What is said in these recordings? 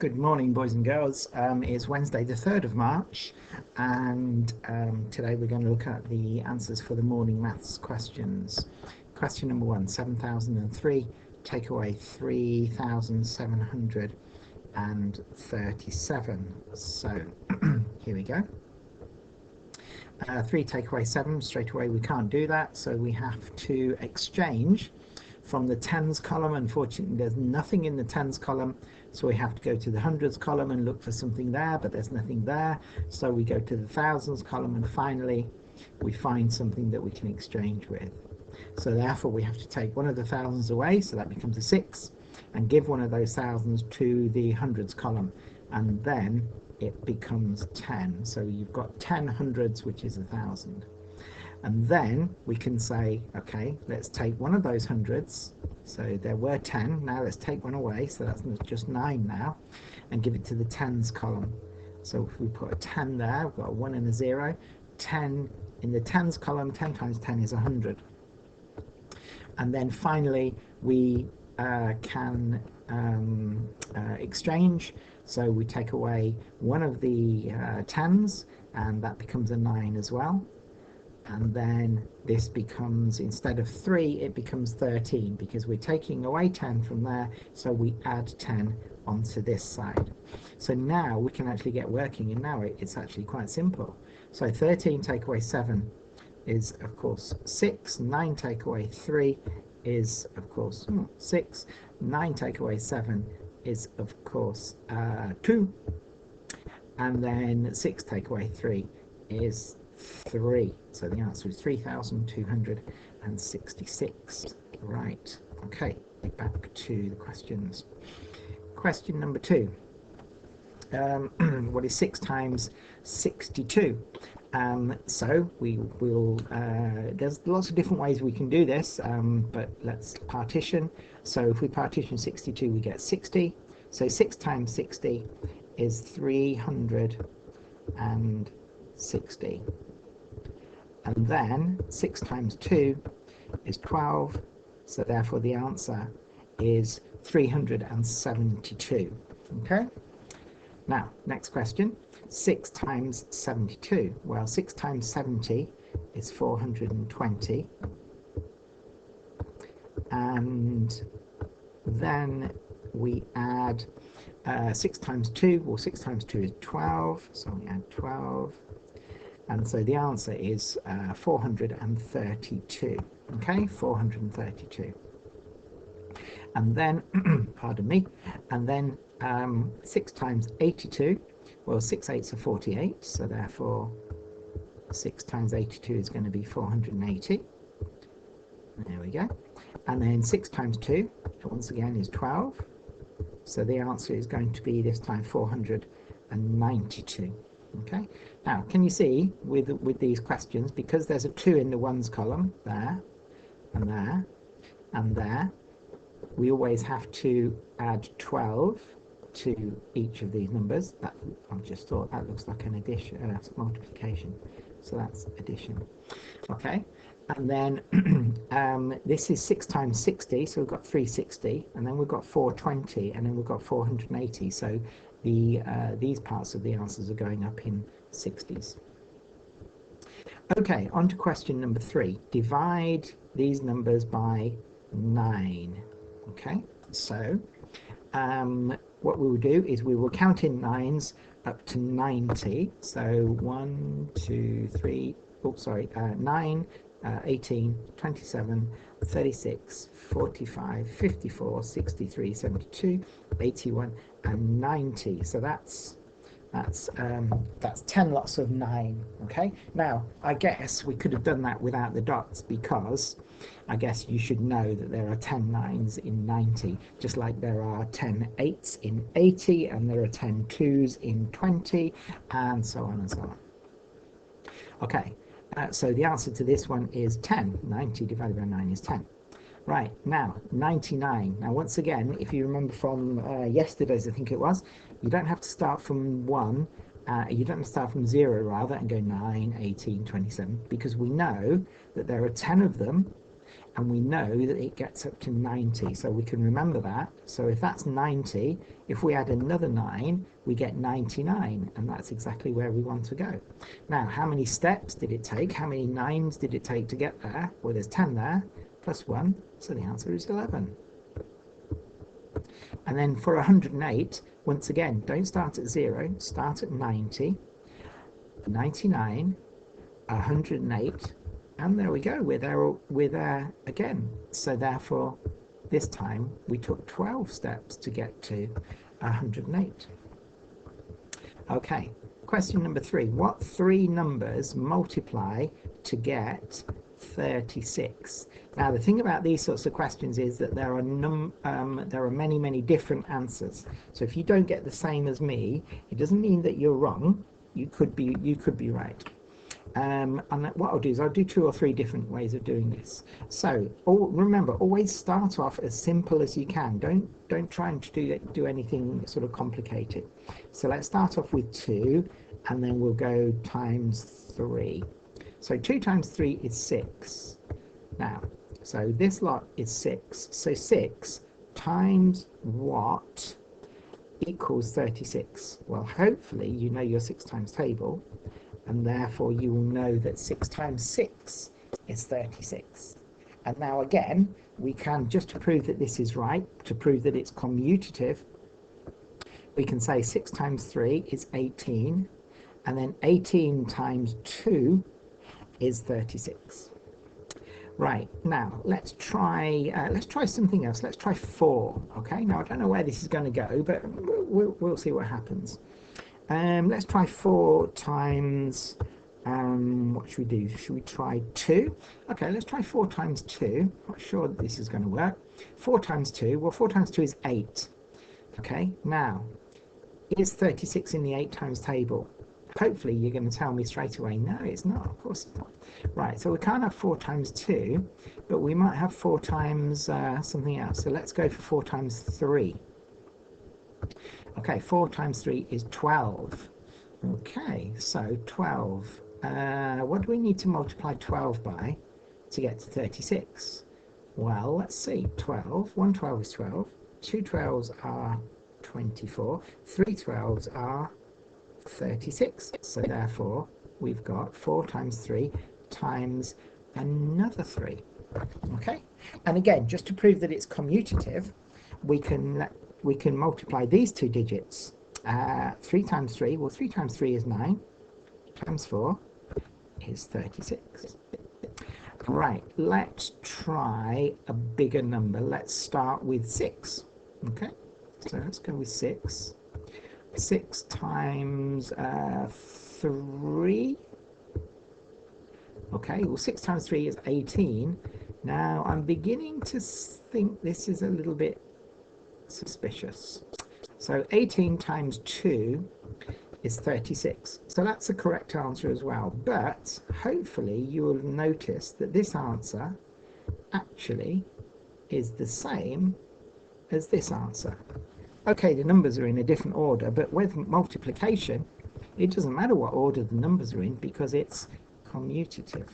Good morning, boys and girls. It's Wednesday, the 3rd of March, and today we're going to look at the answers for the morning maths questions. Question number 1, 7,003, take away 3,737. So here we go. 3 take away 7, straight away we can't do that, so we have to exchange from the tens column. Unfortunately, there's nothing in the tens column, so we have to go to the hundreds column and look for something there, but there's nothing there, so we go to the thousands column, and finally we find something that we can exchange with. So therefore we have to take one of the thousands away, so that becomes a 6, and give one of those thousands to the hundreds column, and then it becomes 10. So you've got 10 hundreds, which is 1,000. And then we can say, okay, let's take one of those hundreds. So there were 10, now let's take one away, so that's just 9 now, and give it to the tens column. So if we put a 10 there, we've got a 1 and a 0. 10 in the tens column, 10 times 10 is 100. And then finally we can exchange. So we take away one of the tens, and that becomes a 9 as well. And then this becomes, instead of 3, it becomes 13, because we're taking away 10 from there, so we add 10 onto this side. So now we can actually get working, and now it's actually quite simple. So 13 take away 7 is, of course, 6. 9 take away 3 is, of course, 6. 9 take away 7 is, of course, 2. And then 6 take away 3 is 3. So the answer is 3,266. Right. Okay, back to the questions. Question number 2. What is 6 times 62? So we will, there's lots of different ways we can do this, but let's partition. So if we partition 62, we get 60. So 6 times 60 is 360. And then 6 times 2 is 12, so therefore the answer is 372. Okay? Now, next question. 6 times 72. Well, 6 times 70 is 420. And then we add 6 times 2. Well, 6 times 2 is 12, so we add 12. And so the answer is 432. Okay, 432. And then, pardon me, and then 6 times 82. Well, 6 8s are 48, so therefore 6 times 82 is going to be 480. There we go. And then 6 times 2, once again, is 12. So the answer is going to be, this time, 492. Okay, now can you see with these questions, because there's a 2 in the ones column, there and there and there, we always have to add 12 to each of these numbers. That, I just thought that looks like an addition, multiplication, so that's addition. Okay, and then this is 6 times 60, so we've got 360, and then we've got 420, and then we've got 480. So these parts of the answers are going up in 60s. Okay, on to question number 3. Divide these numbers by 9. Okay, so what we will do is we will count in 9s up to 90. So 1, 2, 3, 9, 18, 27, 36, 45, 54, 63, 72, 81, and 90. So that's 10 lots of 9. Okay, now I guess we could have done that without the dots, because I guess you should know that there are 10 9s in 90, just like there are 10 8s in 80, and there are 10 2s in 20, and so on and so on. Okay, so the answer to this one is 10. 90 divided by 9 is 10. Right, now 99. Now once again, if you remember from yesterday's, I think it was, you don't have to start from 1, you don't have to start from 0 rather, and go 9, 18, 27, because we know that there are 10 of them and we know that it gets up to 90, so we can remember that. So if that's 90, if we add another 9, we get 99, and that's exactly where we want to go. Now, how many steps did it take? How many 9s did it take to get there? Well, there's 10 there, plus 1, so the answer is 11. And then for 108, once again, don't start at 0, start at 90, 99, 108, and there we go, we're there again. So therefore, this time we took 12 steps to get to 108. Okay, question number 3. What 3 numbers multiply to get 36? Now, the thing about these sorts of questions is that there are many different answers. So if you don't get the same as me, it doesn't mean that you're wrong. You could be right. And what I'll do is I'll do 2 or 3 different ways of doing this. So remember, always start off as simple as you can. Don't try and do anything sort of complicated. So let's start off with 2, and then we'll go times 3. So 2 times 3 is 6. Now, so this lot is 6. So 6 times what equals 36? Well, hopefully you know your 6 times table, and therefore you will know that 6 times 6 is 36. And now again, we can, just to prove that this is right, to prove that it's commutative, we can say 6 times 3 is 18, and then 18 times 2 is 36. Right, now let's try something else. Let's try 4. Okay, now I don't know where this is going to go, but we'll see what happens. Let's try 4 times, what should we do? Should we try 2? Okay, let's try 4 times 2. Not sure that this is going to work. 4 times 2, well, 4 times 2 is 8. Okay, now, is 36 in the 8 times table? Hopefully you're going to tell me straight away, no, it's not. Of course it's not. Right, so we can't have 4 times 2, but we might have 4 times something else. So let's go for 4 times 3. Okay, 4 times 3 is 12. Okay, so 12. What do we need to multiply 12 by to get to 36? Well, let's see. 12. 1 12 is 12. 2 12s are 24. 3 12s are 36. So therefore, we've got 4 times 3 times another 3. Okay, and again, just to prove that it's commutative, we can multiply these 2 digits. 3 times 3, well, 3 times 3 is 9, times 4 is 36. Right, let's try a bigger number. Let's start with 6. Okay, so let's go with 6. 6 times 3. Okay, well, 6 times 3 is 18. Now, I'm beginning to think this is a little bit suspicious. So 18 times 2 is 36. So that's the correct answer as well. But hopefully you will notice that this answer actually is the same as this answer. Okay, the numbers are in a different order, but with multiplication, it doesn't matter what order the numbers are in because it's commutative.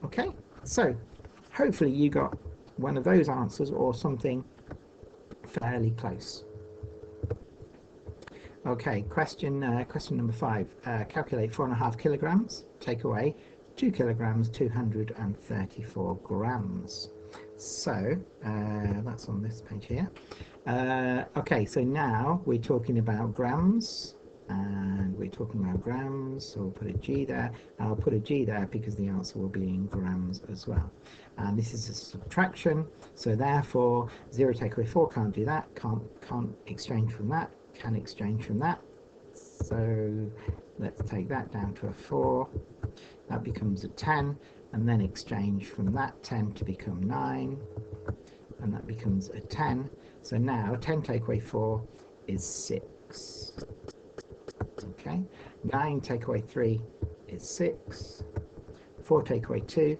Okay, so hopefully you got one of those answers or something fairly close. Okay, question number 5. Calculate 4.5 kilograms, take away 2 kilograms, 234 grams. So that's on this page here. Okay, so now we're talking about grams, and we're talking about grams, so we'll put a G there. I'll put a G there because the answer will be in grams as well. And this is a subtraction, so therefore 0 take away 4 can't do that, can't exchange from that, can exchange from that. So let's take that down to a 4, that becomes a 10, and then exchange from that 10 to become 9, and that becomes a 10. So now 10 take away 4 is 6. Okay, 9 take away 3 is 6. 4 take away 2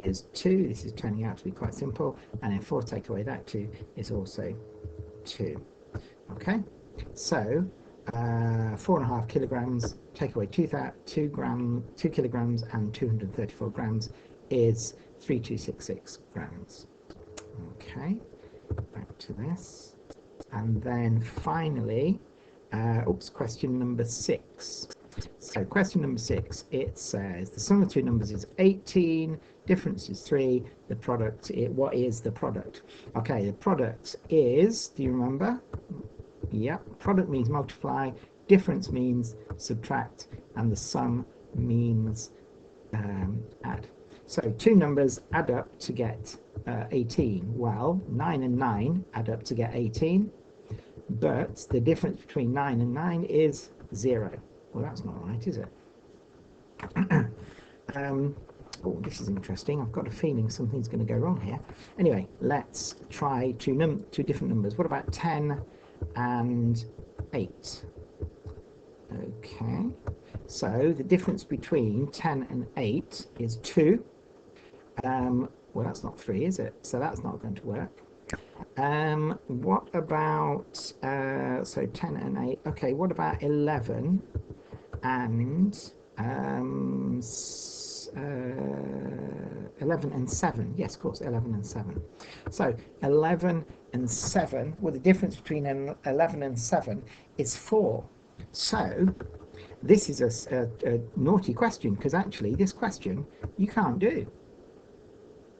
is 2. This is turning out to be quite simple. And then 4 take away that 2 is also 2. Okay, so 4.5 kilograms take away 2 kilograms and 234 grams is 3266 grams. Okay, back to this. And then finally, question number 6. So question number 6, it says the sum of two numbers is 18, difference is 3, the product, what is the product? Okay, the product is, do you remember? Yeah, product means multiply, difference means subtract, and the sum means add. So two numbers add up to get 18. Well, 9 and 9 add up to get 18, but the difference between 9 and 9 is 0. Well, that's not right, is it? Oh, this is interesting. I've got a feeling something's going to go wrong here. Anyway, let's try two different numbers. What about 10 and 8? Okay, so the difference between 10 and 8 is 2. Well, that's not 3, is it? So that's not going to work. What about, so 10 and 8. Okay, what about 11 and 11 and 7? Yes, of course, 11 and 7. So 11 and 7, well, the difference between 11 and 7 is 4. So this is a naughty question, because actually this question you can't do.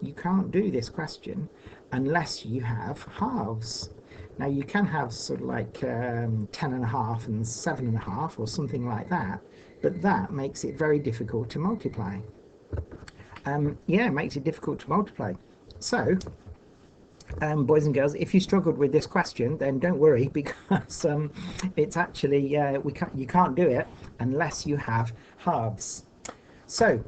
You can't do this question unless you have halves. Now you can have sort of like 10 and a half and 7 and a half or something like that, but that makes it very difficult to multiply. Yeah, it makes it difficult to multiply. So boys and girls, if you struggled with this question, then don't worry, because it's actually you can't do it unless you have halves. So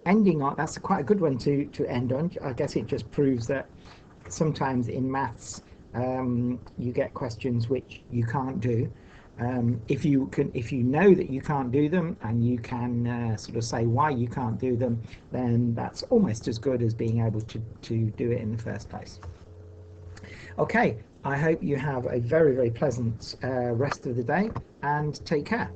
ending on, that's quite a good one to end on. I guess it just proves that sometimes in maths you get questions which you can't do. If you know that you can't do them, and you can sort of say why you can't do them, then that's almost as good as being able to do it in the first place. Okay, I hope you have a very, very pleasant rest of the day, and take care.